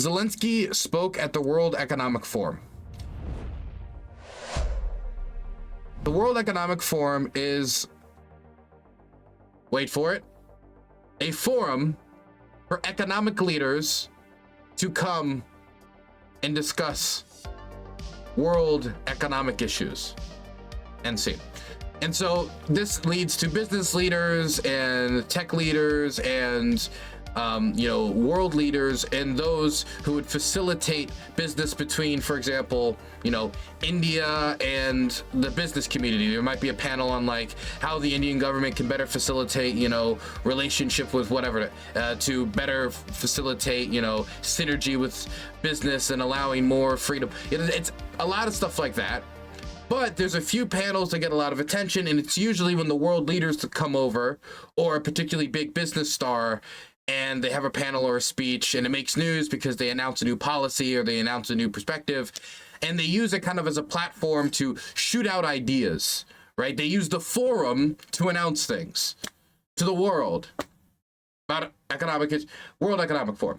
Zelensky spoke at the World Economic Forum. The World Economic Forum is, wait for it, a forum for economic leaders to come and discuss world economic issues and see. And so this leads to business leaders and tech leaders and world leaders and those who would facilitate business between, for example, India and the business community. There might be a panel on like how the Indian government can better facilitate, relationship with whatever, to better facilitate, synergy with business and allowing more freedom. It's a lot of stuff like that. But there's a few panels that get a lot of attention, and it's usually when the world leaders to come over or a particularly big business star, and they have a panel or a speech, and it makes news because they announce a new policy or they announce a new perspective, and they use it kind of as a platform to shoot out ideas, right? They use the forum to announce things to the world about World Economic Forum.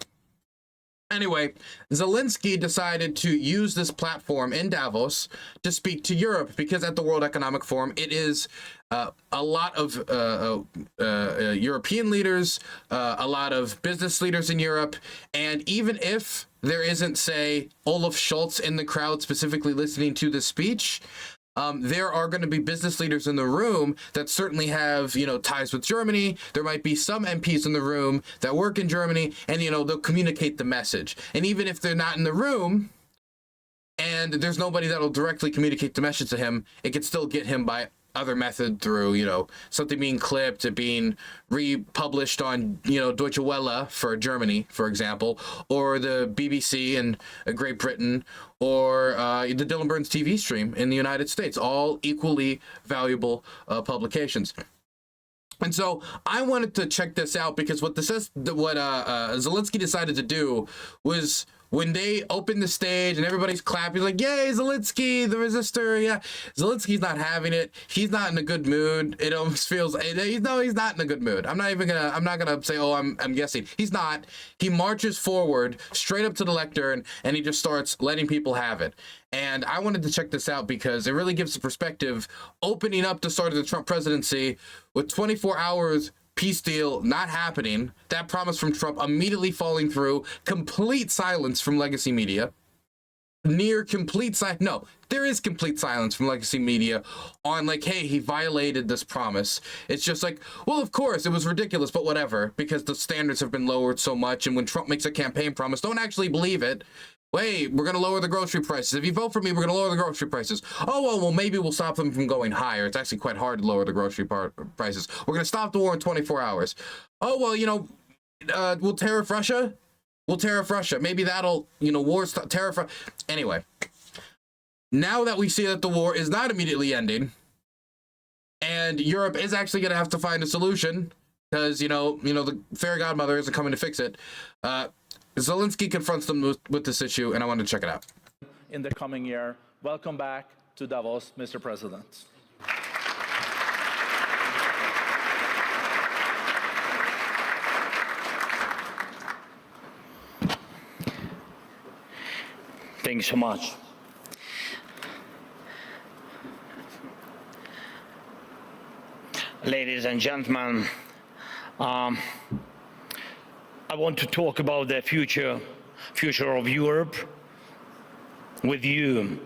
Anyway, Zelensky decided to use this platform in Davos to speak to Europe because at the World Economic Forum, it is a lot of European leaders, a lot of business leaders in Europe, and even if there isn't, say, Olaf Scholz in the crowd specifically listening to the speech, there are going to be business leaders in the room that certainly have, ties with Germany. There might be some MPs in the room that work in Germany, and, they'll communicate the message. And even if they're not in the room and there's nobody that'll directly communicate the message to him, it could still get him by other method through, something being clipped, it being republished on, Deutsche Welle for Germany, for example, or the BBC in Great Britain, or the Dylan Burns TV stream in the United States, all equally valuable publications. And so I wanted to check this out because what Zelensky decided to do was, when they opened the stage and everybody's clapping, like, yay, Zelensky, the resistor, yeah. Zelensky's not having it. He's not in a good mood. It almost feels, he's not in a good mood. I'm not gonna say, oh, I'm guessing. He's not. He marches forward straight up to the lectern and he just starts letting people have it. And I wanted to check this out because it really gives the perspective, opening up the start of the Trump presidency with 24 hours peace deal not happening, that promise from Trump immediately falling through, complete silence from legacy media, near complete silence. No, there is complete silence from legacy media on like, hey, he violated this promise. It's just like, well, of course, it was ridiculous, but whatever, because the standards have been lowered so much. And when Trump makes a campaign promise, don't actually believe it. Wait, we're going to lower the grocery prices. If you vote for me, we're going to lower the grocery prices. Oh, well, maybe we'll stop them from going higher. It's actually quite hard to lower the grocery prices. We're going to stop the war in 24 hours. Oh, well, we'll tariff Russia. We'll tariff Russia. Maybe that'll, tariff. Anyway, now that we see that the war is not immediately ending, and Europe is actually going to have to find a solution because, the fairy godmother isn't coming to fix it. Zelensky confronts them with this issue, and I want to check it out. In the coming year, welcome back to Davos, Mr. President. Thank you so much. Ladies and gentlemen, I want to talk about the future of Europe with you,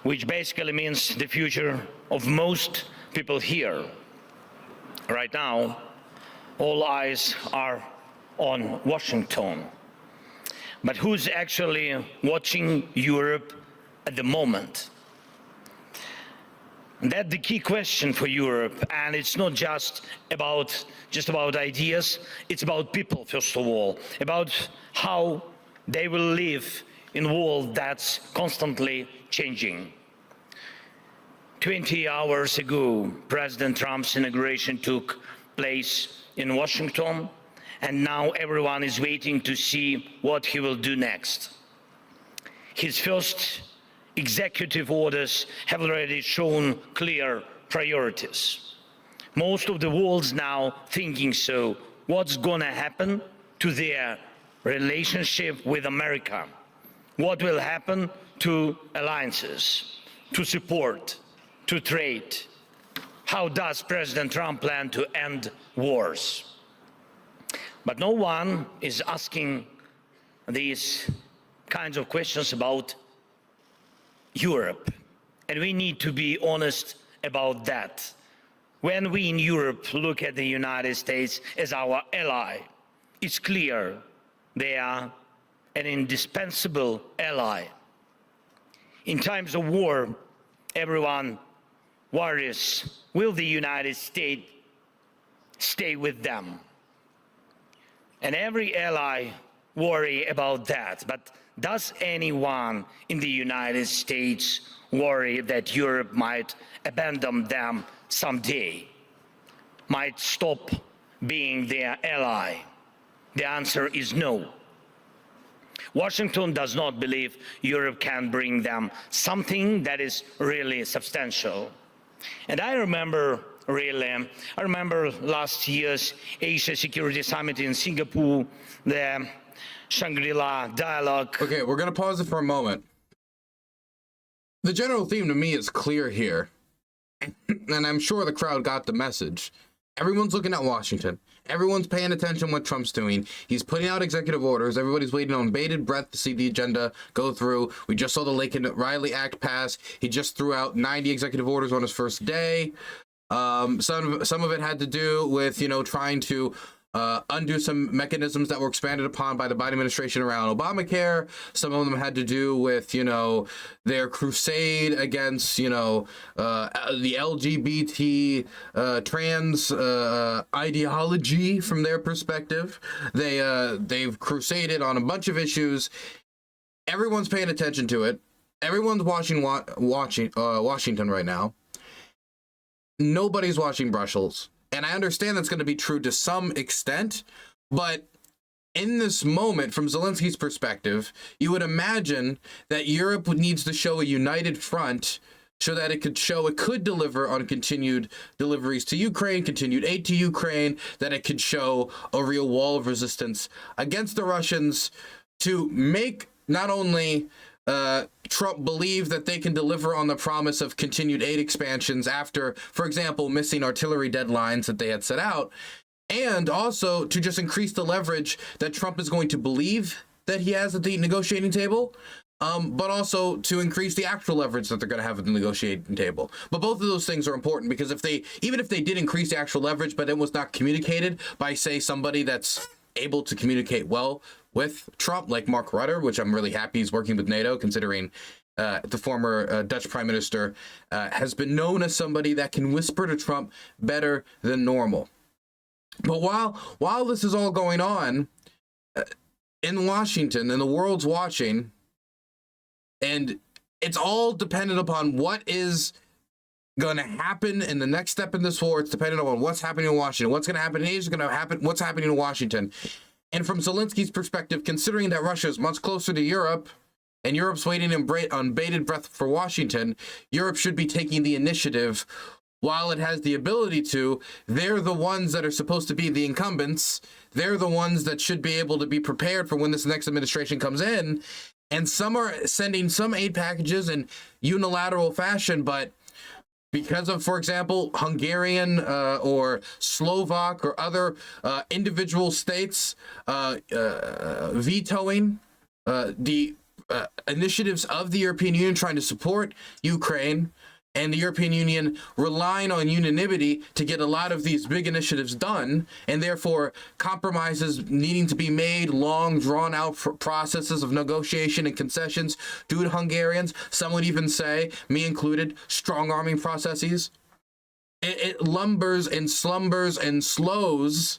which basically means the future of most people here. Right now, all eyes are on Washington. But who's actually watching Europe at the moment? That's the key question for Europe, and it's not just about ideas, it's about people, first of all, about how they will live in a world that's constantly changing. 20 hours ago, President Trump's inauguration took place in Washington, and now everyone is waiting to see what he will do next. His first executive orders have already shown clear priorities. Most of the world's now thinking, so what's gonna happen to their relationship with America? What will happen to alliances, to support, to trade? How does President Trump plan to end wars? But no one is asking these kinds of questions about Europe. And we need to be honest about that. When we in Europe look at the United States as our ally, it's clear they are an indispensable ally. In times of war, everyone worries, will the United States stay with them? And every ally worry about that. But does anyone in the United States worry that Europe might abandon them someday, might stop being their ally? The answer is no. Washington does not believe Europe can bring them something that is really substantial. And I remember last year's Asia Security Summit in Singapore, the Shangri-La dialogue. Okay, we're going to pause it for a moment. The general theme to me is clear here, and I'm sure the crowd got the message. Everyone's looking at Washington. Everyone's paying attention what Trump's doing. He's putting out executive orders. Everybody's waiting on bated breath to see the agenda go through. We just saw the Laken Riley Act pass. He just threw out 90 executive orders on his first day. Some of it had to do with, trying to undo some mechanisms that were expanded upon by the Biden administration around Obamacare. Some of them had to do with, their crusade against, the LGBT trans ideology from their perspective. They've crusaded on a bunch of issues. Everyone's paying attention to it. Everyone's watching Washington right now. Nobody's watching Brussels. And I understand that's going to be true to some extent, but in this moment, from Zelensky's perspective, you would imagine that Europe needs to show a united front so that it could deliver on continued deliveries to Ukraine, continued aid to Ukraine, that it could show a real wall of resistance against the Russians to make not only Trump believe that they can deliver on the promise of continued aid expansions after, for example, missing artillery deadlines that they had set out, and also to just increase the leverage that Trump is going to believe that he has at the negotiating table, but also to increase the actual leverage that they're going to have at the negotiating table. But both of those things are important, because even if they did increase the actual leverage, but it was not communicated by, say, somebody that's able to communicate well with Trump, like Mark Rutte, which I'm really happy he's working with NATO, considering the former Dutch Prime Minister has been known as somebody that can whisper to Trump better than normal. But while this is all going on in Washington, and the world's watching, and it's all dependent upon what is going to happen in the next step in this war. It's dependent on what's happening in Washington. What's going to happen in Asia is going to happen. What's happening in Washington. And from Zelensky's perspective, considering that Russia is much closer to Europe, and Europe's waiting on bated breath for Washington, Europe should be taking the initiative while it has the ability to. They're the ones that are supposed to be the incumbents. They're the ones that should be able to be prepared for when this next administration comes in. And some are sending some aid packages in unilateral fashion, but because of, for example, Hungarian or Slovak or other individual states vetoing the initiatives of the European Union trying to support Ukraine, and the European Union relying on unanimity to get a lot of these big initiatives done, and therefore compromises needing to be made, long drawn-out processes of negotiation and concessions due to Hungarians. Some would even say, me included, strong-arming processes. It lumbers and slumbers and slows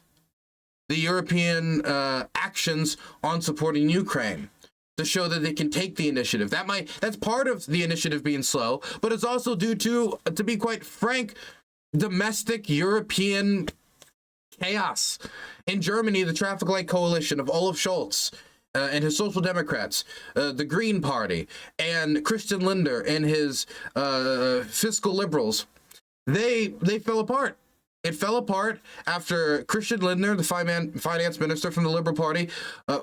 the European actions on supporting Ukraine, to show that they can take the initiative. That's part of the initiative being slow, but it's also due to be quite frank, domestic European chaos. In Germany, the traffic light coalition of Olaf Scholz and his Social Democrats, the Green Party, and Christian Lindner and his fiscal liberals, they fell apart. It fell apart after Christian Lindner, the finance minister from the Liberal Party,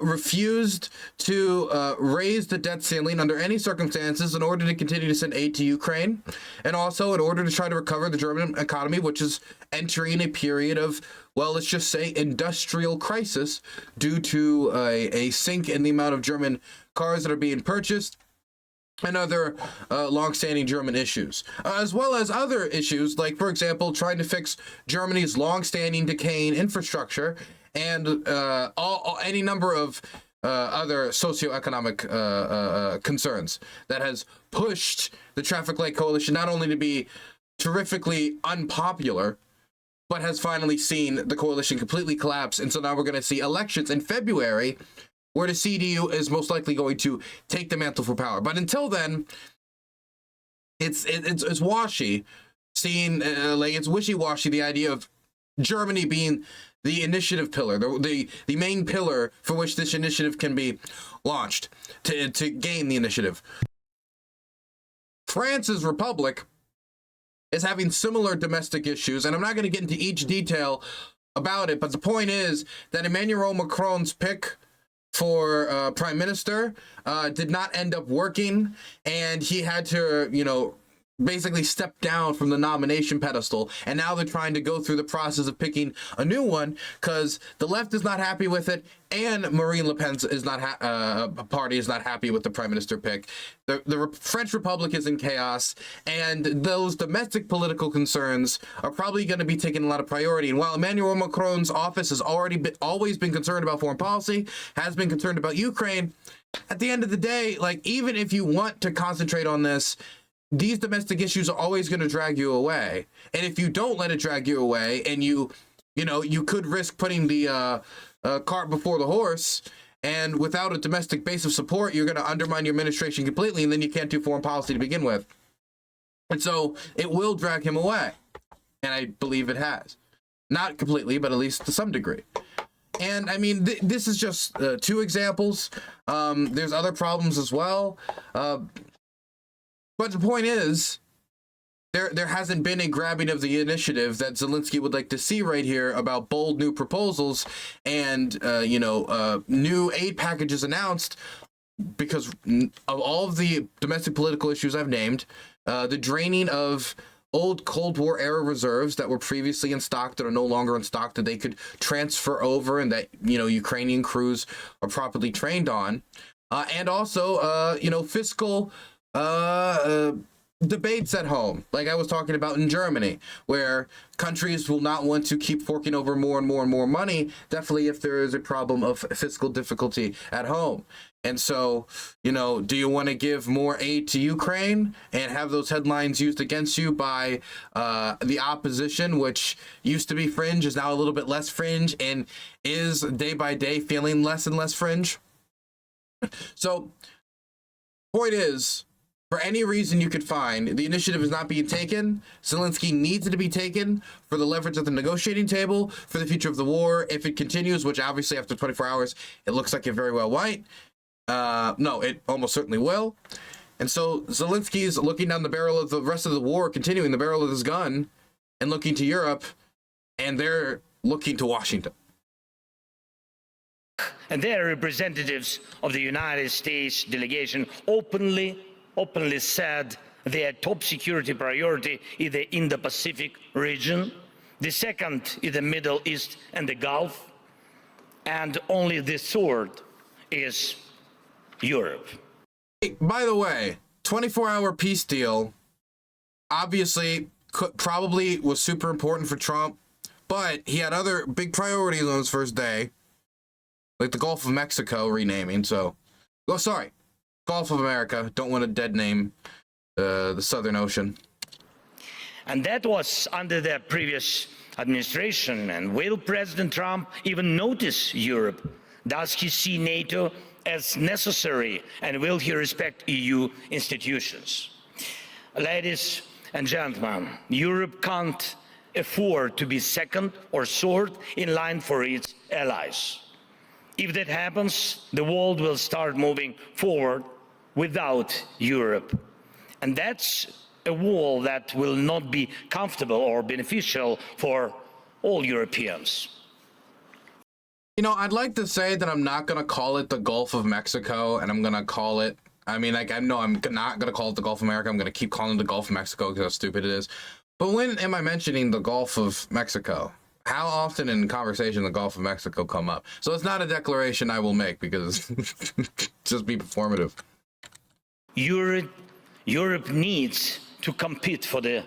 refused to raise the debt ceiling under any circumstances in order to continue to send aid to Ukraine, and also in order to try to recover the German economy, which is entering a period of, well, let's just say industrial crisis due to a sink in the amount of German cars that are being purchased, and other long-standing German issues, as well as other issues like, for example, trying to fix Germany's long-standing decaying infrastructure and any number of other socioeconomic concerns that has pushed the Traffic Light Coalition not only to be terrifically unpopular, but has finally seen the coalition completely collapse. And so now we're going to see elections in February where the CDU is most likely going to take the mantle for power. But until then, it's washy, seeing like it's wishy-washy, the idea of Germany being the initiative pillar, the main pillar for which this initiative can be launched to gain the initiative. France's republic is having similar domestic issues, and I'm not going to get into each detail about it, but the point is that Emmanuel Macron's pick for prime minister did not end up working, and he had to, basically step down from the nomination pedestal. And now they're trying to go through the process of picking a new one because the left is not happy with it, and Marine Le Pen's is not party is not happy with the prime minister pick. The French Republic is in chaos, and those domestic political concerns are probably going to be taking a lot of priority. And while Emmanuel Macron's office has always been concerned about foreign policy, has been concerned about Ukraine, at the end of the day, like, even if you want to concentrate on this, these domestic issues are always going to drag you away. And if you don't let it drag you away, and you could risk putting the cart before the horse, and without a domestic base of support, you're going to undermine your administration completely, and then you can't do foreign policy to begin with. And so it will drag him away. And I believe it has. Not completely, but at least to some degree. And I mean, this is just two examples. There's other problems as well. But the point is, there hasn't been a grabbing of the initiative that Zelensky would like to see right here about bold new proposals and, new aid packages announced because of all of the domestic political issues I've named, the draining of old Cold War era reserves that were previously in stock that are no longer in stock that they could transfer over and that, Ukrainian crews are properly trained on. And also, fiscal debates at home, like I was talking about in Germany, where countries will not want to keep forking over more and more and more money, definitely if there is a problem of fiscal difficulty at home. And so, do you want to give more aid to Ukraine and have those headlines used against you by the opposition, which used to be fringe, is now a little bit less fringe, and is day by day feeling less and less fringe? So, point is, for any reason you could find, the initiative is not being taken. Zelensky needs it to be taken for the leverage at the negotiating table, for the future of the war. If it continues, which obviously after 24 hours, it looks like it very well might. No, it almost certainly will. And so Zelensky is looking down the barrel of the rest of the war, continuing the barrel of his gun, and looking to Europe, and they're looking to Washington. And their representatives of the United States delegation openly said their top security priority is the Indo-Pacific region, the second is the Middle East and the Gulf, and only the third is Europe. By the way, 24-hour peace deal obviously probably was super important for Trump, but he had other big priorities on his first day, like the Gulf of Mexico renaming. Gulf of America. Don't want to dead name the Southern Ocean. And that was under the previous administration. And will President Trump even notice Europe? Does he see NATO as necessary? And will he respect EU institutions? Ladies and gentlemen, Europe can't afford to be second or third in line for its allies. If that happens, the world will start moving forward without Europe. And that's a wall that will not be comfortable or beneficial for all Europeans. You know, I'd like to say that I'm not going to call it the Gulf of Mexico, and I'm going to call it, I mean, like, I know I'm not going to call it the Gulf of America. I'm going to keep calling it the Gulf of Mexico because how stupid it is. But when am I mentioning the Gulf of Mexico? How often in conversation the Gulf of Mexico come up? So it's not a declaration I will make because just be performative. Europe needs to compete for the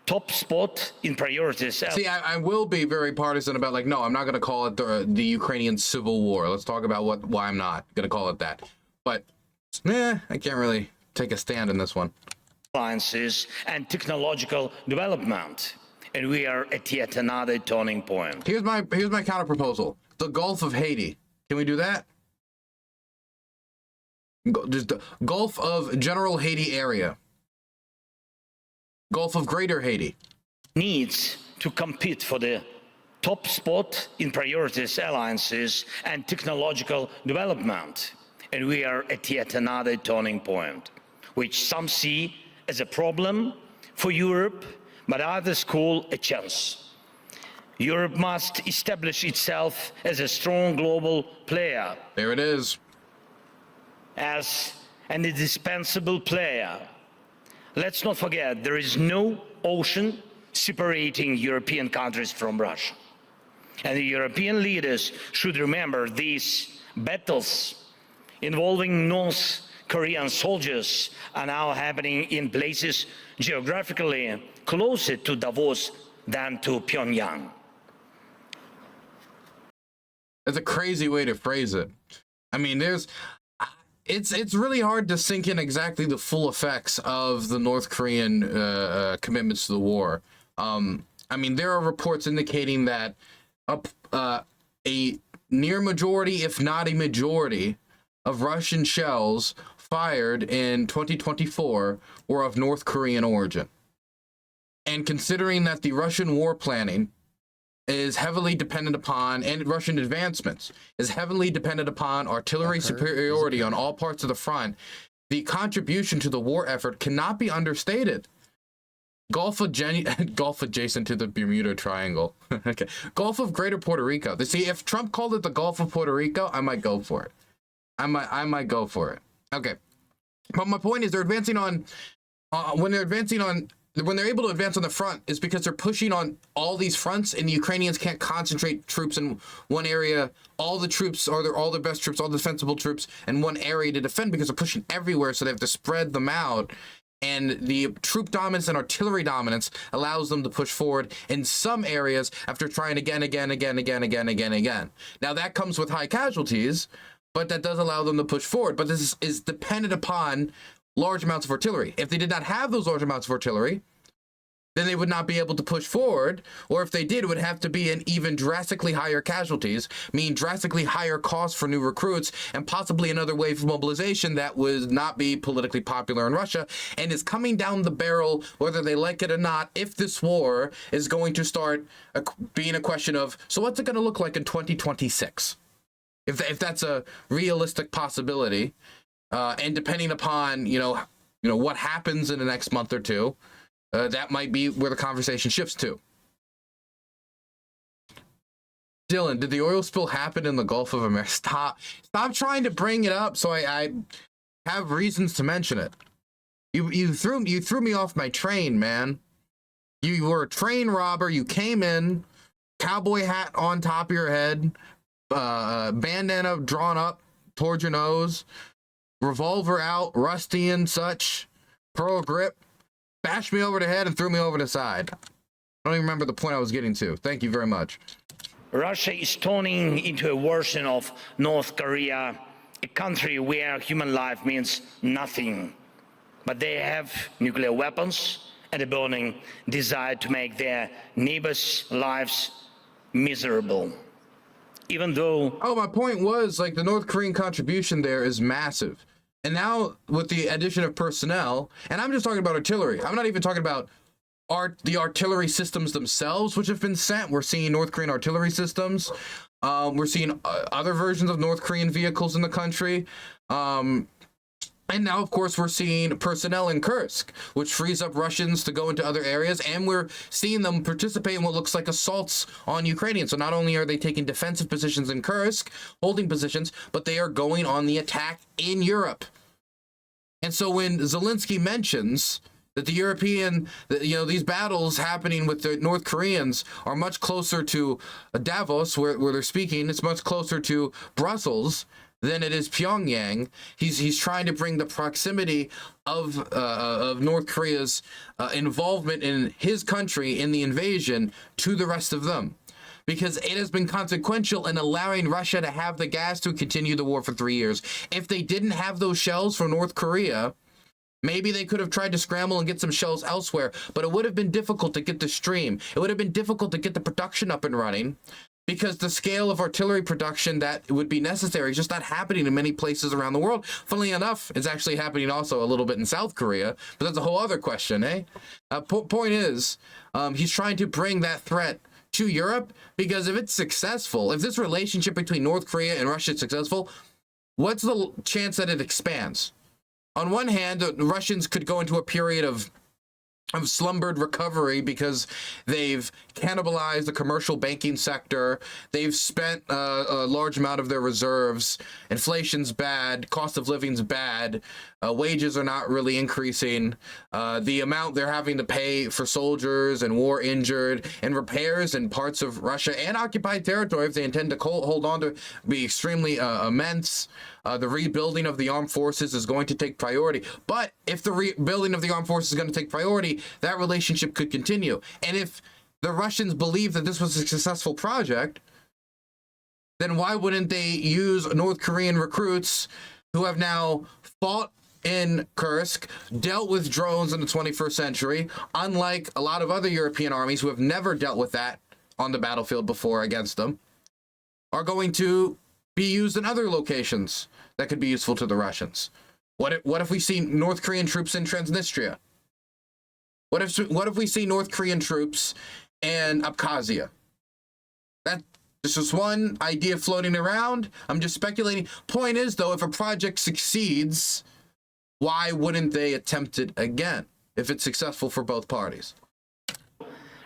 top spot in priorities. See, I will be very partisan about, like, no, I'm not going to call it the Ukrainian civil war. Let's talk about why I'm not going to call it that. But, I can't really take a stand in this one. Sciences and technological development, and we are at yet another turning point. Here's my counter proposal: the Gulf of Haiti. Can we do that? Just the Gulf of General Haiti area. Gulf of Greater Haiti needs to compete for the top spot in priorities, alliances, and technological development. And we are at yet another turning point, which some see as a problem for Europe, but others call a chance. Europe must establish itself as a strong global player. There it is. As an indispensable player. Let's not forget, there is no ocean separating European countries from Russia. And the European leaders should remember these battles involving North Korean soldiers are now happening in places geographically closer to Davos than to Pyongyang. That's a crazy way to phrase it. I mean, it's really hard to sink in exactly the full effects of the North Korean commitments to the war. I mean, there are reports indicating that a near majority, if not a majority, of Russian shells fired in 2024 were of North Korean origin. And considering that the Russian war planning is heavily dependent upon, and Russian advancements is heavily dependent upon artillery superiority on all parts of the front, the contribution to the war effort cannot be understated. Gulf adjacent to the Bermuda Triangle. Okay. Gulf of Greater Puerto Rico. See, if Trump called it the Gulf of Puerto Rico, I might go for it. I might go for it. Okay. But my point is they're advancing on, when they're able to advance on the front is because they're pushing on all these fronts, and the Ukrainians can't concentrate troops in one area. All the troops are all their best troops, all defensible troops in one area to defend because they're pushing everywhere, so they have to spread them out. And the troop dominance and artillery dominance allows them to push forward in some areas after trying again. Now that comes with high casualties, but that does allow them to push forward. But this is dependent upon large amounts of artillery. If they did not have those large amounts of artillery, then they would not be able to push forward, or if they did, it would have to be an even drastically higher casualties, meaning drastically higher costs for new recruits, and possibly another wave of mobilization that would not be politically popular in Russia, and is coming down the barrel, whether they like it or not, if this war is going to start being a question of, so what's it going to look like in 2026? If that's a realistic possibility, and depending upon, what happens in the next month or two, that might be where the conversation shifts to. Dylan, did the oil spill happen in the Gulf of America? Stop trying to bring it up so I have reasons to mention it. You threw me off my train, man. You were a train robber. You came in, cowboy hat on top of your head, bandana drawn up towards your nose, revolver out, rusty and such, pearl grip, bashed me over the head and threw me over the side. I don't even remember the point I was getting to. Thank you very much. Russia is turning into a version of North Korea, a country where human life means nothing. But they have nuclear weapons and a burning desire to make their neighbors' lives miserable. Even though... Oh, my point was, like, the North Korean contribution there is massive. And now, with the addition of personnel, and I'm just talking about artillery. I'm not even talking about the artillery systems themselves, which have been sent. We're seeing North Korean artillery systems. We're seeing other versions of North Korean vehicles in the country. And now, of course, we're seeing personnel in Kursk, which frees up Russians to go into other areas, and we're seeing them participate in what looks like assaults on Ukrainians. So not only are they taking defensive positions in Kursk, holding positions, but they are going on the attack in Europe. And so when Zelensky mentions that the European, these battles happening with the North Koreans are much closer to Davos, where they're speaking, it's much closer to Brussels than it is Pyongyang. He's trying to bring the proximity of North Korea's involvement in his country in the invasion to the rest of them, because it has been consequential in allowing Russia to have the gas to continue the war for 3 years. If they didn't have those shells from North Korea, maybe they could have tried to scramble and get some shells elsewhere, but it would have been difficult to get the stream. It would have been difficult to get the production up and running, because the scale of artillery production that would be necessary is just not happening in many places around the world. Funnily enough, it's actually happening also a little bit in South Korea, but that's a whole other question, eh? Point is, he's trying to bring that threat to Europe, because if it's successful, if this relationship between North Korea and Russia is successful, what's the chance that it expands? On one hand, the Russians could go into a period of slumbered recovery because they've cannibalized the commercial banking sector. They've spent a large amount of their reserves. Inflation's bad. Cost of living's bad. Wages are not really increasing. The amount they're having to pay for soldiers and war injured and repairs in parts of Russia and occupied territory, if they intend to hold on to, be extremely immense. The rebuilding of the armed forces is going to take priority. But if the rebuilding of the armed forces is going to take priority, that relationship could continue. And if the Russians believe that this was a successful project, then why wouldn't they use North Korean recruits who have now fought in Kursk, dealt with drones in the 21st century, unlike a lot of other European armies who have never dealt with that on the battlefield before against them, are going to be used in other locations that could be useful to the Russians. What if we see North Korean troops in Transnistria? What if we see North Korean troops in Abkhazia? That's just one idea floating around. I'm just speculating. Point is, though, if a project succeeds, why wouldn't they attempt it again if it's successful for both parties?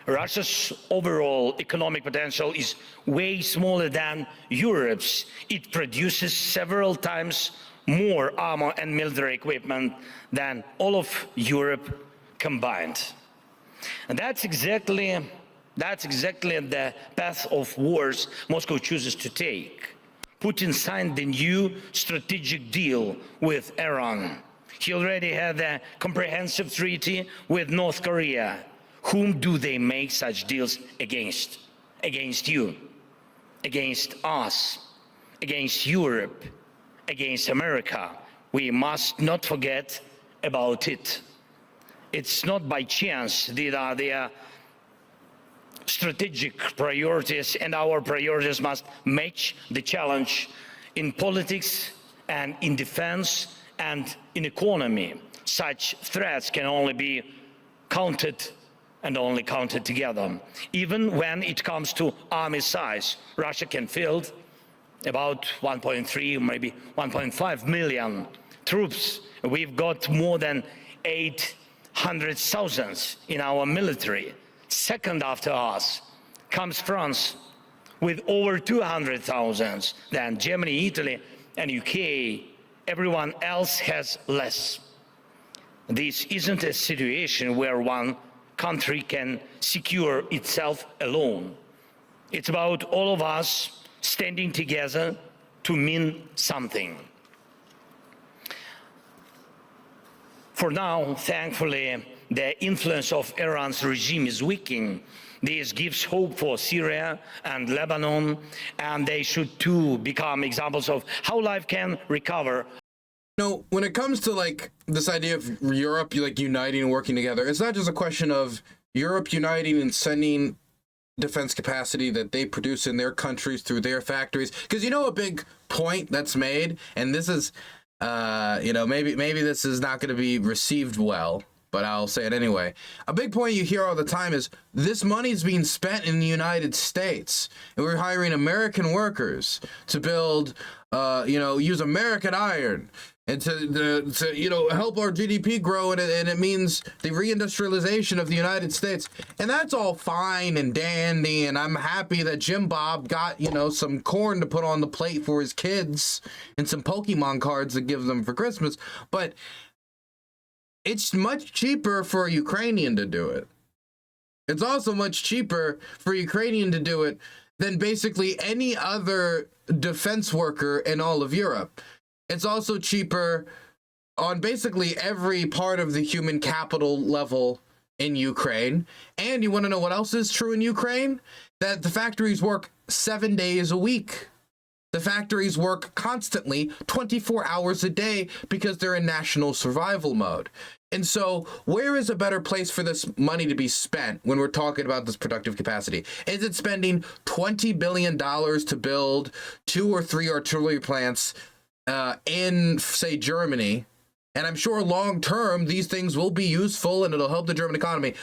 Russia's overall economic potential is way smaller than Europe's. It produces several times more armor and military equipment than all of Europe combined. And that's exactly the path of wars Moscow chooses to take. Putin signed the new strategic deal with Iran. He already had a comprehensive treaty with North Korea. Whom do they make such deals against? Against you, against us, against Europe, against America. We must not forget about it. It's not by chance. These are their strategic priorities, and our priorities must match the challenge in politics and in defense and in economy. Such threats can only be counted and only counted together. Even when it comes to army size, Russia can field about 1.3, maybe 1.5 million troops. We've got more than 800,000 in our military. Second after us comes France with over 200,000. Then Germany, Italy, and UK. Everyone else has less. This isn't a situation where one country can secure itself alone. It's about all of us standing together to mean something. For now, thankfully, the influence of Iran's regime is weakening. This gives hope for Syria and Lebanon, and they should too become examples of how life can recover. No, when it comes to like this idea of Europe like uniting and working together, it's not just a question of Europe uniting and sending defense capacity that they produce in their countries through their factories. Because a big point that's made, and this is, maybe this is not going to be received well, but I'll say it anyway. A big point you hear all the time is this money is being spent in the United States, and we're hiring American workers to build, use American iron and to help our GDP grow, and it means the reindustrialization of the United States, and that's all fine and dandy, and I'm happy that Jim Bob got some corn to put on the plate for his kids and some Pokemon cards to give them for Christmas, but it's much cheaper for a Ukrainian to do it. It's also much cheaper for a Ukrainian to do it than basically any other defense worker in all of Europe. It's also cheaper on basically every part of the human capital level in Ukraine. And you want to know what else is true in Ukraine? That the factories work 7 days a week. The factories work constantly, 24 hours a day, because they're in national survival mode. And so where is a better place for this money to be spent when we're talking about this productive capacity? Is it spending $20 billion to build 2 or 3 artillery plants in, say, Germany? And I'm sure long term, these things will be useful and it'll help the German economy.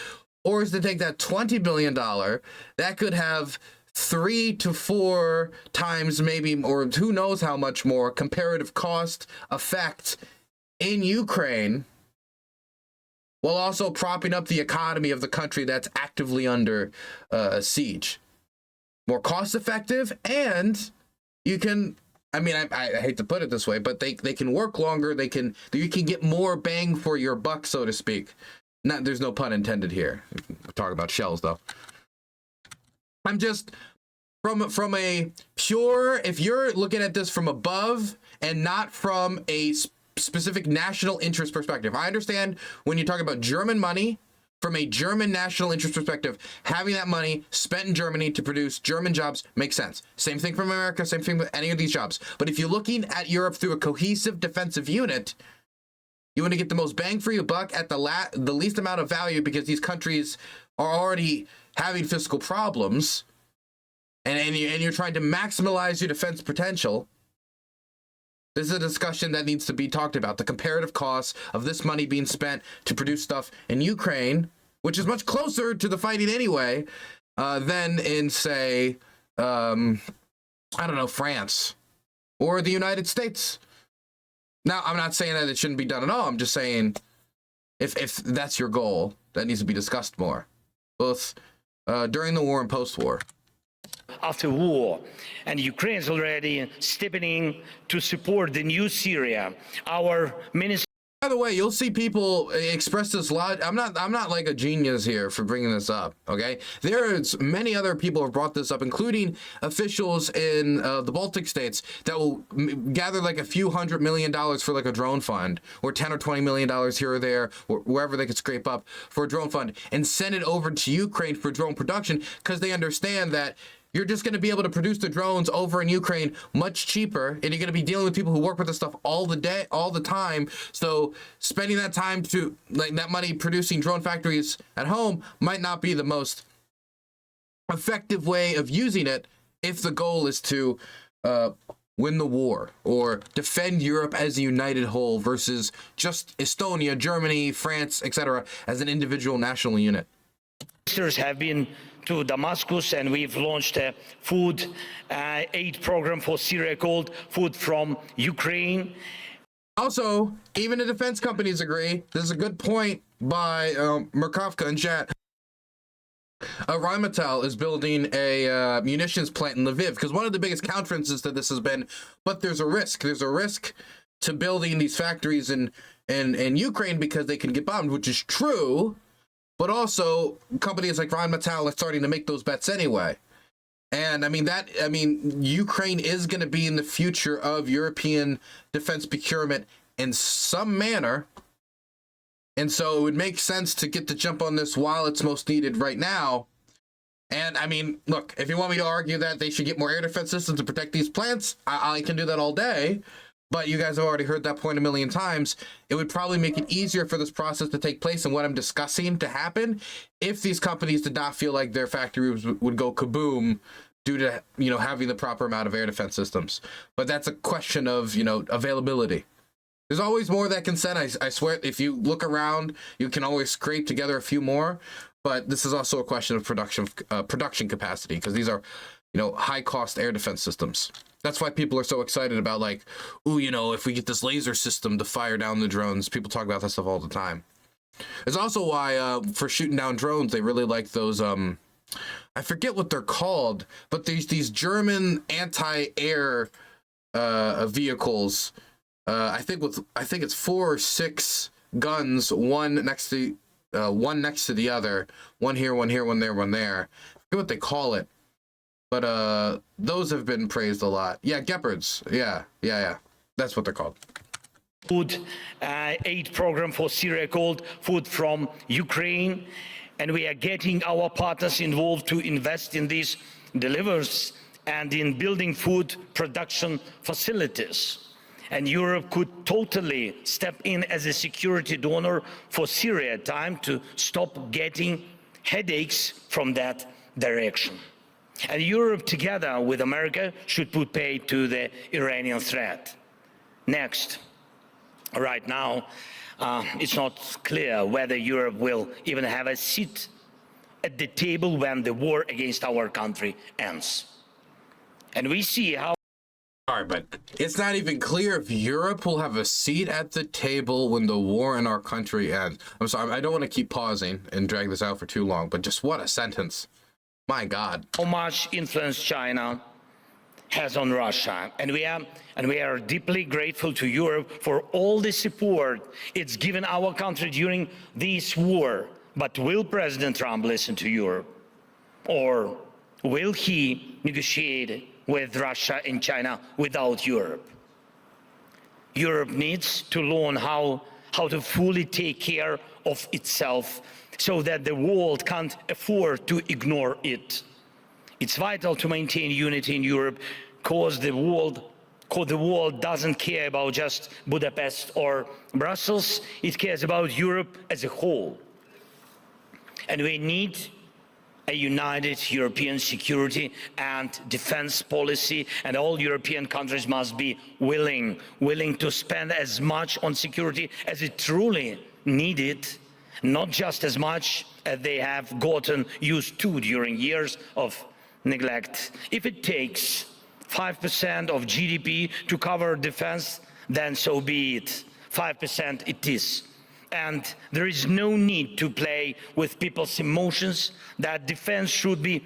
Or is to take that $20 billion that could have 3 to 4 times maybe, or who knows how much more, comparative cost effect in Ukraine, while also propping up the economy of the country that's actively under siege. More cost effective, and you can, I hate to put it this way, but they can work longer, you can get more bang for your buck, so to speak. There's no pun intended here. We're talking about shells, though. I'm just, from a pure, if you're looking at this from above and not from a specific national interest perspective. I understand when you're talking about German money, from a German national interest perspective, having that money spent in Germany to produce German jobs makes sense. Same thing from America, same thing with any of these jobs. But if you're looking at Europe through a cohesive defensive unit, you want to get the most bang for your buck at the least amount of value, because these countries are already having fiscal problems, and you're trying to maximize your defense potential. This is a discussion that needs to be talked about. The comparative costs of this money being spent to produce stuff in Ukraine, which is much closer to the fighting anyway, than in, say, France or the United States. Now, I'm not saying that it shouldn't be done at all. I'm just saying if that's your goal, that needs to be discussed more, both during the war and post-war. After war, and Ukraine is already stepping in to support the new Syria. Our minister. By the way, you'll see people express this lot. I'm not like a genius here for bringing this up. Okay, there's many other people have brought this up, including officials in the Baltic states that will gather like a few $100 million for like a drone fund, or $10 or $20 million here or there, or wherever they could scrape up for a drone fund, and send it over to Ukraine for drone production, because they understand that you're just going to be able to produce the drones over in Ukraine much cheaper, and you're going to be dealing with people who work with this stuff all the time. So spending that time that money producing drone factories at home might not be the most effective way of using it if the goal is to win the war or defend Europe as a united whole versus just Estonia, Germany, France, etc. as an individual national unit. Ministers have been to Damascus, and we've launched a food aid program for Syria called Food from Ukraine. Also, even the defense companies agree. This is a good point by Merkovka in chat. Rheinmetall is building a munitions plant in Lviv, because one of the biggest counterances to this has been, but there's a risk. There's a risk to building these factories in Ukraine because they can get bombed, which is true. But also, companies like Rheinmetall are starting to make those bets anyway. And Ukraine is going to be in the future of European defense procurement in some manner. And so it would make sense to get the jump on this while it's most needed right now. And look, if you want me to argue that they should get more air defense systems to protect these plants, I can do that all day. But you guys have already heard that point a million times. It would probably make it easier for this process to take place and what I'm discussing to happen if these companies did not feel like their factories would go kaboom due to, having the proper amount of air defense systems. But that's a question of, availability. There's always more that can send. I swear, if you look around, you can always scrape together a few more. But this is also a question of production capacity, because these are, high-cost air defense systems That's why people are so excited about, like, ooh, you know, if we get this laser system to fire down the drones. People talk about that stuff all the time. It's also why for shooting down drones, they really like those, I forget what they're called, but these German anti-air vehicles. I think it's 4 or 6 guns, one next to the other, one here, one here, one there, one there. I forget what they call it. But those have been praised a lot. Yeah, Gepards. Yeah. That's what they're called. Food aid program for Syria called Food from Ukraine. And we are getting our partners involved to invest in these delivers and in building food production facilities. And Europe could totally step in as a security donor for Syria. Time to stop getting headaches from that direction. And Europe, together with America, should put pay to the Iranian threat. Next, right now, it's not clear whether Europe will even have a seat at the table when the war against our country ends. And we see how... All right, but it's not even clear if Europe will have a seat at the table when the war in our country ends. I'm sorry, I don't want to keep pausing and drag this out for too long, but just what a sentence. My God. How much influence China has on Russia. And we are deeply grateful to Europe for all the support it's given our country during this war. But will President Trump listen to Europe? Or will he negotiate with Russia and China without Europe? Europe needs to learn how to fully take care of itself so that the world can't afford to ignore it. It's vital to maintain unity in Europe because the world doesn't care about just Budapest or Brussels. It cares about Europe as a whole. And we need a united European security and defense policy, and all European countries must be willing to spend as much on security as it truly needed, not just as much as they have gotten used to during years of neglect. If it takes 5% of GDP to cover defense, then so be it. 5% it is. And there is no need to play with people's emotions that defense should be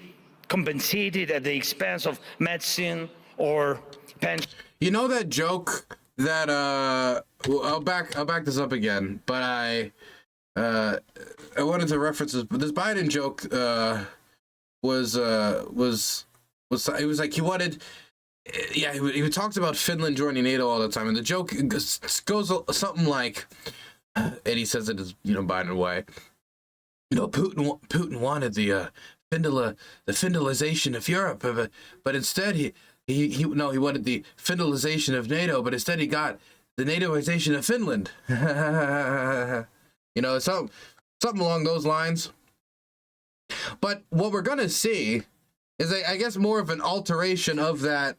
compensated at the expense of medicine or pension. You know that joke that well, I'll back this up again, but I wanted to reference this. This Biden joke was it was like he wanted. Yeah, he talks about Finland joining NATO all the time, and the joke goes something like, and he says it as, you know, Biden way, you know, Putin wanted the Finlandization of Europe, but instead he wanted the Finlandization of NATO, but instead he got the NATOization of Finland. You know, something along those lines. But what we're gonna see is, I guess, more of an alteration of that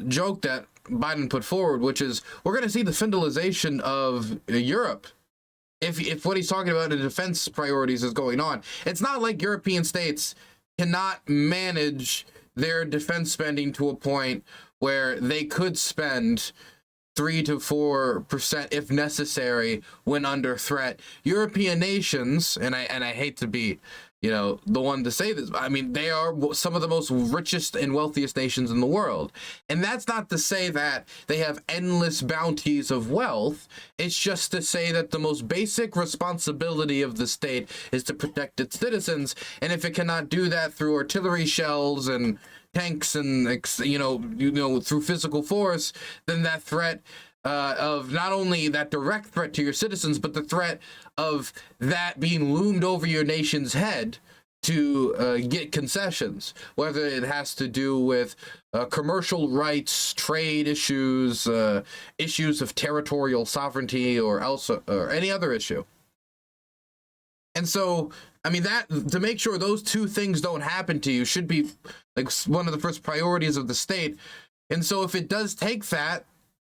joke that Biden put forward, which is we're going to see the Finlandization of Europe. If what he's talking about in defense priorities is going on, it's not like European states cannot manage their defense spending to a point where they could spend 3 to 4% if necessary when under threat. European nations, and I hate to be, you know, the one to say this, I mean, they are some of the most richest and wealthiest nations in the world. And that's not to say that they have endless bounties of wealth. It's just to say that the most basic responsibility of the state is to protect its citizens. And if it cannot do that through artillery shells and tanks and, you know, through physical force, then that threat of not only that direct threat to your citizens, but the threat of that being loomed over your nation's head to get concessions, whether it has to do with commercial rights, trade issues, issues of territorial sovereignty, or any other issue. And so, I mean, that to make sure those two things don't happen to you should be like one of the first priorities of the state. And so if it does take that,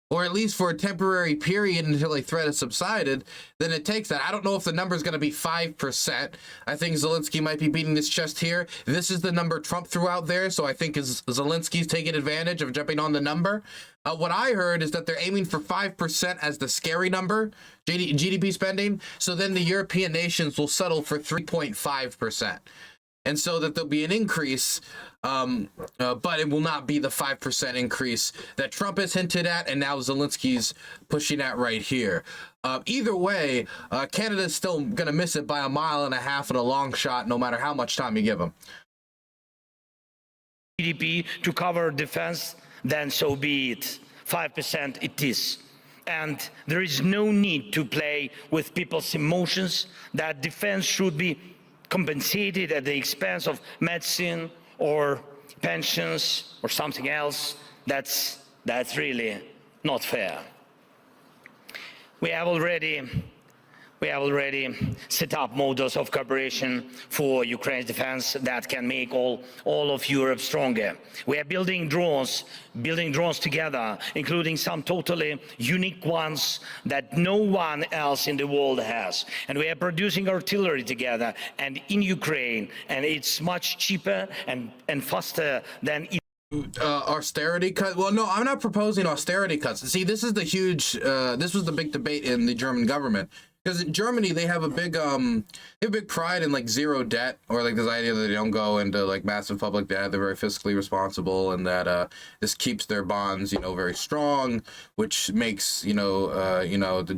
or at least for a temporary period until a threat has subsided, then it takes that. I don't know if the number is going to be 5%. I think Zelensky might be beating his chest here. This is the number Trump threw out there, so I think Zelensky's taking advantage of jumping on the number. What I heard is that they're aiming for 5% as the scary number, GDP spending, so then the European nations will settle for 3.5%. And so that there'll be an increase, but it will not be the 5% increase that Trump has hinted at, and now Zelensky's pushing at right here. Either way, Canada's still going to miss it by 1.5 miles and a long shot, no matter how much time you give them. GDP to cover defense, then so be it. 5% it is. And there is no need to play with people's emotions that defense should be compensated at the expense of medicine or pensions or something else. That's really not fair. We have already set up models of cooperation for Ukraine's defense that can make all of Europe stronger. We are building drones together, including some totally unique ones that no one else in the world has. And we are producing artillery together and in Ukraine, and it's much cheaper and faster than austerity cut. Well, no, I'm not proposing austerity cuts. See, this is the huge this was the big debate in the German government. Because in Germany, they have a big pride in like zero debt, or like this idea that they don't go into like massive public debt. They're very fiscally responsible, and that this keeps their bonds, very strong, which makes the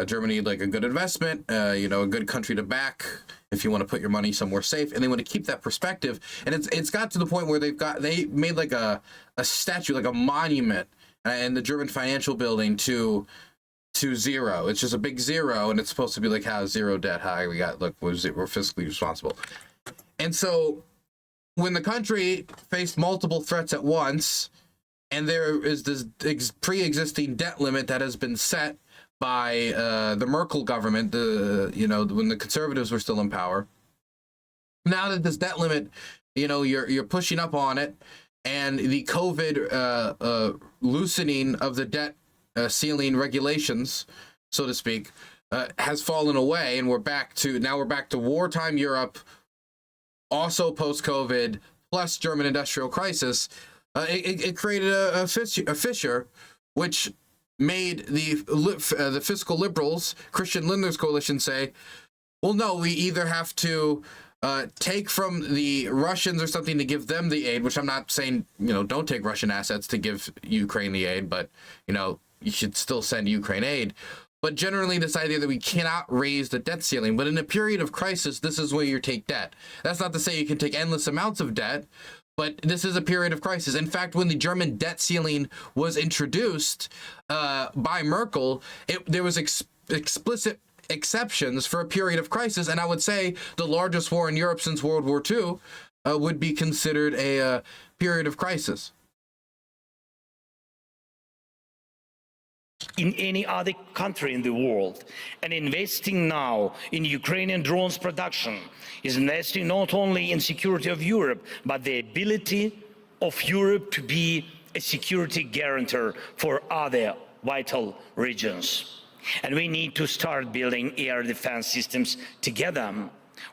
Germany like a good investment, a good country to back if you want to put your money somewhere safe, and they want to keep that perspective. And it's got to the point where they made like a statue, like a monument, in the German financial building to zero. It's just a big zero, and it's supposed to be like, how zero debt high we got, look, we're fiscally responsible. And so when the country faced multiple threats at once, and there is this pre-existing debt limit that has been set by the Merkel government, when the conservatives were still in power, now that this debt limit, you're pushing up on it, and the COVID loosening of the debt ceiling regulations, so to speak, has fallen away, and we're back to wartime Europe, also post-COVID, plus German industrial crisis. It created a fissure, which made the fiscal liberals, Christian Lindner's coalition, say, well, no, we either have to take from the Russians or something to give them the aid, which I'm not saying, don't take Russian assets to give Ukraine the aid, but, you should still send Ukraine aid. But generally, this idea that we cannot raise the debt ceiling, but in a period of crisis, this is where you take debt. That's not to say you can take endless amounts of debt, but this is a period of crisis. In fact, when the German debt ceiling was introduced by Merkel, there was explicit exceptions for a period of crisis, and I would say the largest war in Europe since World War II would be considered a period of crisis. In any other country in the world, and investing now in Ukrainian drones production is investing not only in security of Europe, but the ability of Europe to be a security guarantor for other vital regions. And we need to start building air defense systems together,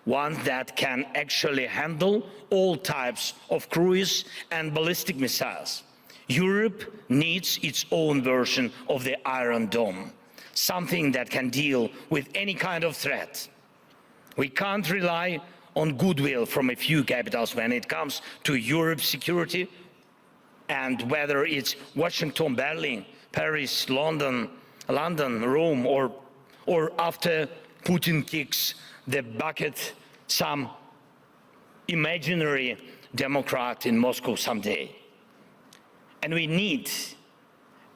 ones that can actually handle all types of cruise and ballistic missiles. Europe needs its own version of the Iron Dome, something that can deal with any kind of threat. We can't rely on goodwill from a few capitals when it comes to Europe's security, and whether it's Washington, Berlin, Paris, London, Rome, or after Putin kicks the bucket, some imaginary Democrat in Moscow someday. And we need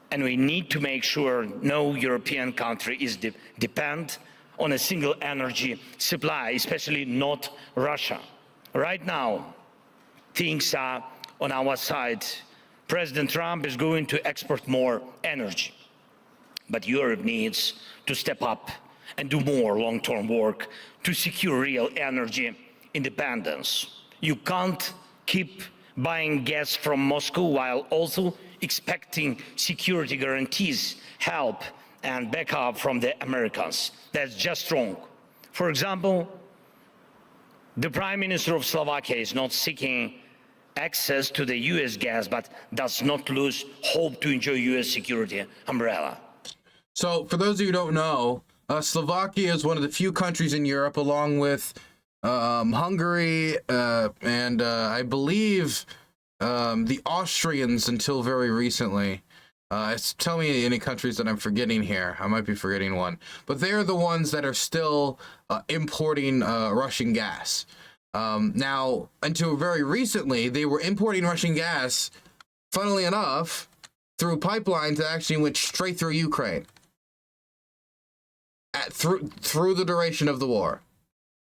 to make sure no European country is dependent on a single energy supply, especially not Russia. Right now, things are on our side. President Trump is going to export more energy. But Europe needs to step up and do more long-term work to secure real energy independence. You can't keep buying gas from Moscow while also expecting security guarantees, help and backup from the Americans. That's just wrong. For example, the Prime Minister of Slovakia is not seeking access to the US gas, but does not lose hope to enjoy US security umbrella. So for those of you who don't know, Slovakia is one of the few countries in Europe, along with Hungary and I believe the Austrians until very recently. Tell me any countries that I'm forgetting here. I might be forgetting one. But they're the ones that are still importing Russian gas. Now, until very recently, they were importing Russian gas, funnily enough, through pipelines that actually went straight through Ukraine. Through the duration of the war.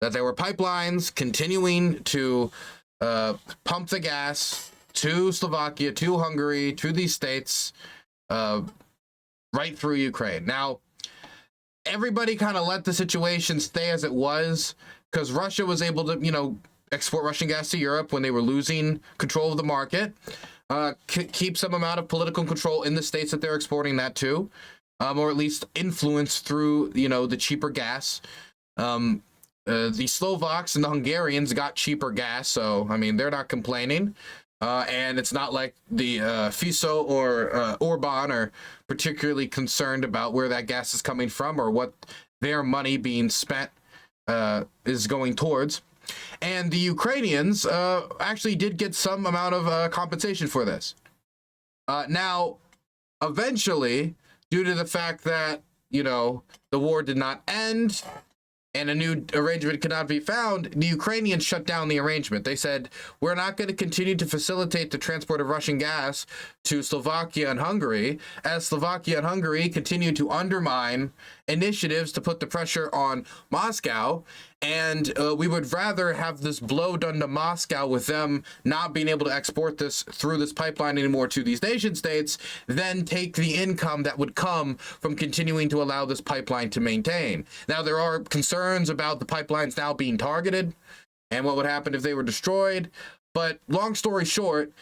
That there were pipelines continuing to pump the gas to Slovakia, to Hungary, to these states, right through Ukraine. Now, everybody kind of let the situation stay as it was because Russia was able to, export Russian gas to Europe when they were losing control of the market, keep some amount of political control in the states that they're exporting that to, or at least influence through, the cheaper gas. The Slovaks and the Hungarians got cheaper gas, so, they're not complaining. And it's not like the Fiscal or Orban are particularly concerned about where that gas is coming from or what their money being spent is going towards. And the Ukrainians actually did get some amount of compensation for this. Now, eventually, due to the fact that, the war did not end and a new arrangement could not be found, the Ukrainians shut down the arrangement. They said, we're not going to continue to facilitate the transport of Russian gas to Slovakia and Hungary, as Slovakia and Hungary continue to undermine initiatives to put the pressure on Moscow. And we would rather have this blow done to Moscow with them not being able to export this through this pipeline anymore to these nation states than take the income that would come from continuing to allow this pipeline to maintain. Now, there are concerns about the pipelines now being targeted and what would happen if they were destroyed. But long story short,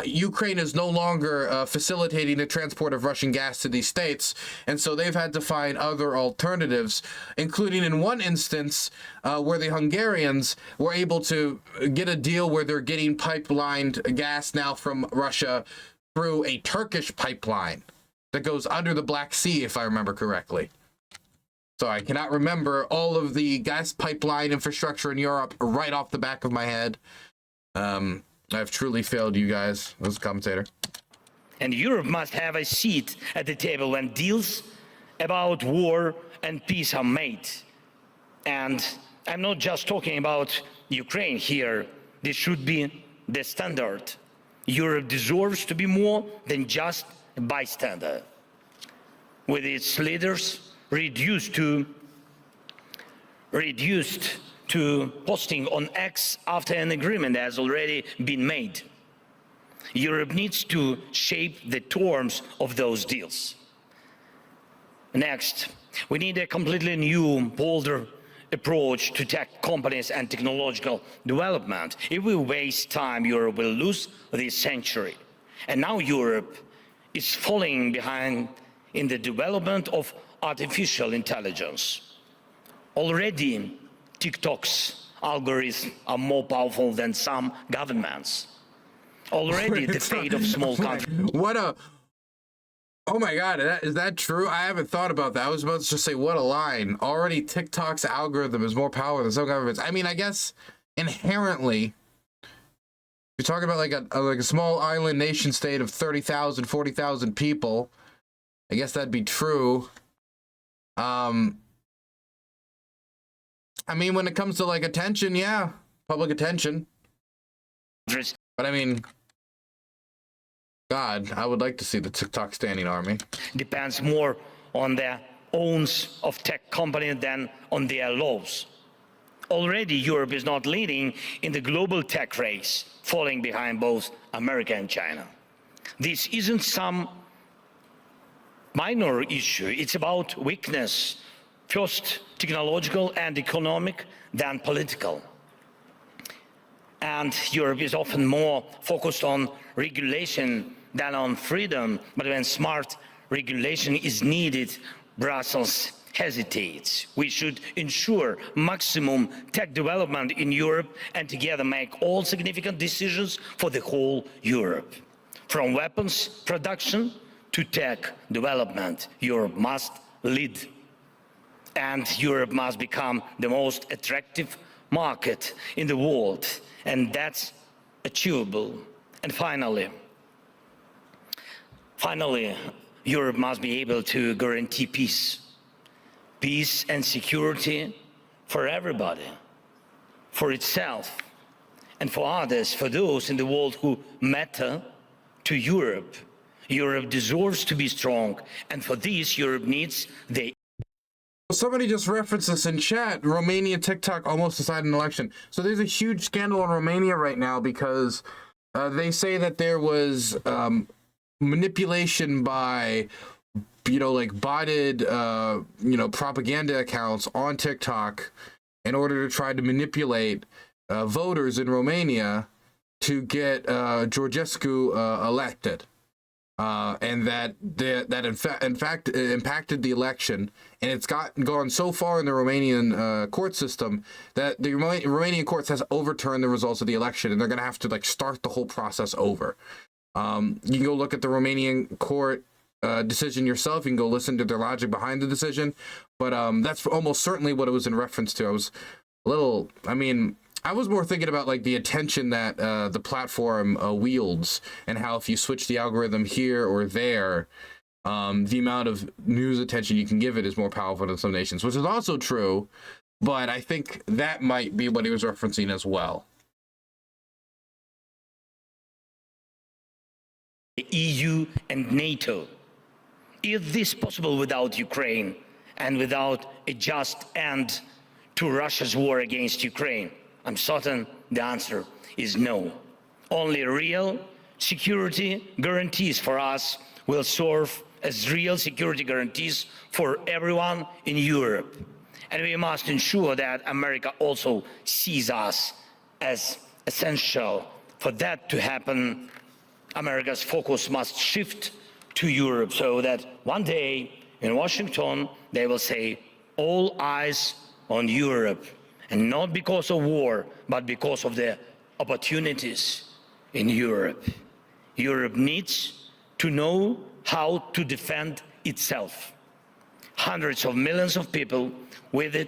Ukraine is no longer facilitating the transport of Russian gas to these states, and so they've had to find other alternatives, including in one instance where the Hungarians were able to get a deal where they're getting pipelined gas now from Russia through a Turkish pipeline that goes under the Black Sea, if I remember correctly. So I cannot remember all of the gas pipeline infrastructure in Europe right off the back of my head. I've truly failed you guys as a commentator. And Europe must have a seat at the table when deals about war and peace are made. And I'm not just talking about Ukraine here. This should be the standard. Europe deserves to be more than just a bystander. With its leaders reduced to posting on X after an agreement has already been made. Europe needs to shape the terms of those deals. Next, we need a completely new, bolder approach to tech companies and technological development. If we waste time, Europe will lose this century. And now Europe is falling behind in the development of artificial intelligence. Already, TikTok's algorithms are more powerful than some governments. Already the fate of small countries. Oh my God, is that true? I haven't thought about that. I was about to just say, what a line. Already TikTok's algorithm is more powerful than some governments. I guess inherently, you're talking about like a small island nation state of 30,000, 40,000 people. I guess that'd be true. When it comes to like attention, yeah, public attention. But God, I would like to see the TikTok standing army. Depends more on the owns of tech companies than on their laws. Already Europe is not leading in the global tech race, falling behind both America and China. This isn't some minor issue, it's about weakness. First technological and economic, then political. And Europe is often more focused on regulation than on freedom, but when smart regulation is needed, Brussels hesitates. We should ensure maximum tech development in Europe and together make all significant decisions for the whole Europe. From weapons production to tech development, Europe must lead. And Europe must become the most attractive market in the world. And that's achievable. And finally, Europe must be able to guarantee peace and security for everybody, for itself, and for others, for those in the world who matter to Europe. Europe deserves to be strong, and for this, Europe needs the... Somebody just referenced this in chat. Romania TikTok almost decided an election. So there's a huge scandal in Romania right now because they say that there was manipulation by, like botted, propaganda accounts on TikTok in order to try to manipulate voters in Romania to get Georgescu elected. And that in fact impacted the election, and it's gone so far in the Romanian court system that the Romanian courts has overturned the results of the election, and they're going to have to start the whole process over. You can go look at the Romanian court decision yourself. You can go listen to their logic behind the decision, but that's almost certainly what it was in reference to. I was more thinking about the attention that the platform wields, and how if you switch the algorithm here or there, the amount of news attention you can give it is more powerful than some nations, which is also true, but I think that might be what he was referencing as well. The EU and NATO. Is this possible without Ukraine and without a just end to Russia's war against Ukraine? I'm certain the answer is no. Only real security guarantees for us will serve as real security guarantees for everyone in Europe. And we must ensure that America also sees us as essential. For that to happen, America's focus must shift to Europe, so that one day in Washington they will say, all eyes on Europe. And not because of war, but because of the opportunities in Europe. Europe needs to know how to defend itself. Hundreds of millions of people with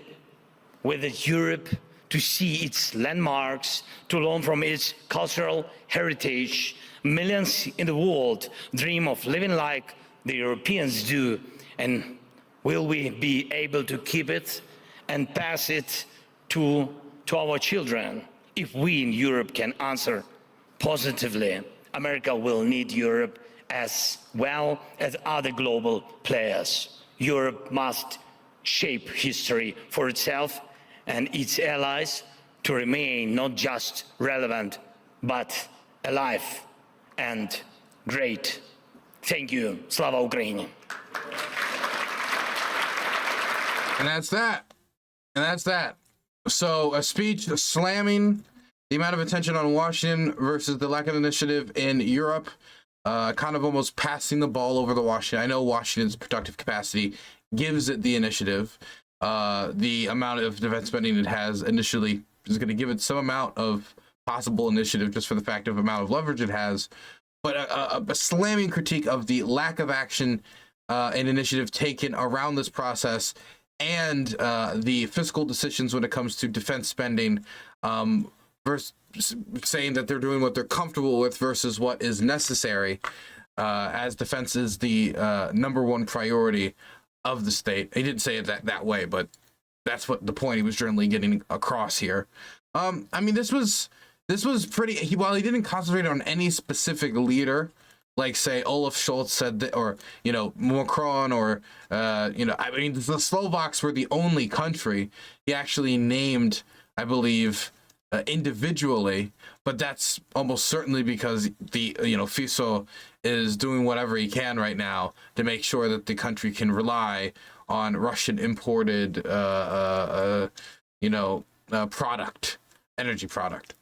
Europe to see its landmarks, to learn from its cultural heritage. Millions in the world dream of living like the Europeans do. And will we be able to keep it and pass it to our children? If we in Europe can answer positively, America will need Europe as well as other global players. Europe must shape history for itself and its allies to remain not just relevant, but alive and great. Thank you. Slava Ukraini. And that's that. So a speech slamming the amount of attention on Washington versus the lack of initiative in Europe, kind of almost passing the ball over to Washington. I know Washington's productive capacity gives it the initiative. The amount of defense spending it has initially is going to give it some amount of possible initiative just for the fact of amount of leverage it has. But a slamming critique of the lack of action and initiative taken around this process, and the fiscal decisions when it comes to defense spending, versus saying that they're doing what they're comfortable with versus what is necessary, as defense is the #1 priority of the state. He didn't say it that way, but that's what the point he was generally getting across here. This was pretty. While he didn't concentrate on any specific leader, like say Olaf Scholz said that, or Macron, or the Slovaks were the only country he actually named, I believe, individually, but that's almost certainly because the Fiscal is doing whatever he can right now to make sure that the country can rely on Russian imported energy product.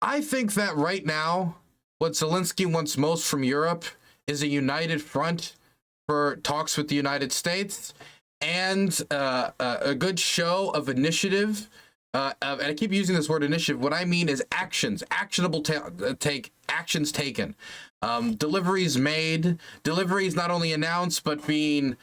I think that right now, what Zelensky wants most from Europe is a united front for talks with the United States and a good show of initiative. And I keep using this word initiative. What I mean is actions, actionable actions taken, deliveries made, deliveries not only announced, but being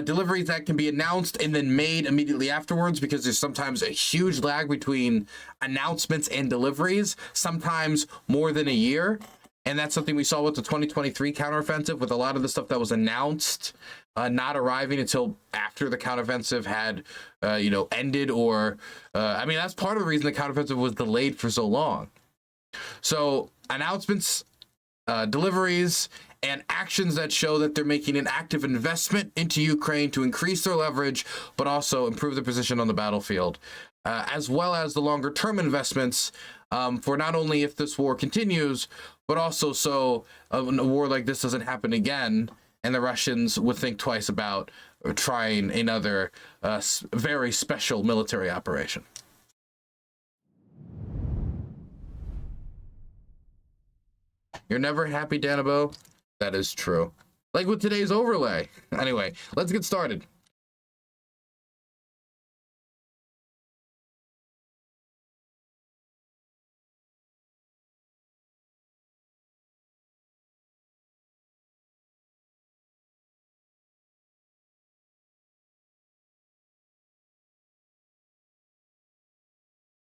deliveries that can be announced and then made immediately afterwards, because there's sometimes a huge lag between announcements and deliveries, sometimes more than a year. And that's something we saw with the 2023 counteroffensive, with a lot of the stuff that was announced not arriving until after the counteroffensive had, ended, or, that's part of the reason the counteroffensive was delayed for so long. So announcements, deliveries, and actions that show that they're making an active investment into Ukraine to increase their leverage, but also improve their position on the battlefield, as well as the longer term investments for not only if this war continues, but also so a war like this doesn't happen again, and the Russians would think twice about trying another very special military operation. You're never happy, Danabo? That is true. Like with today's overlay. Anyway, let's get started.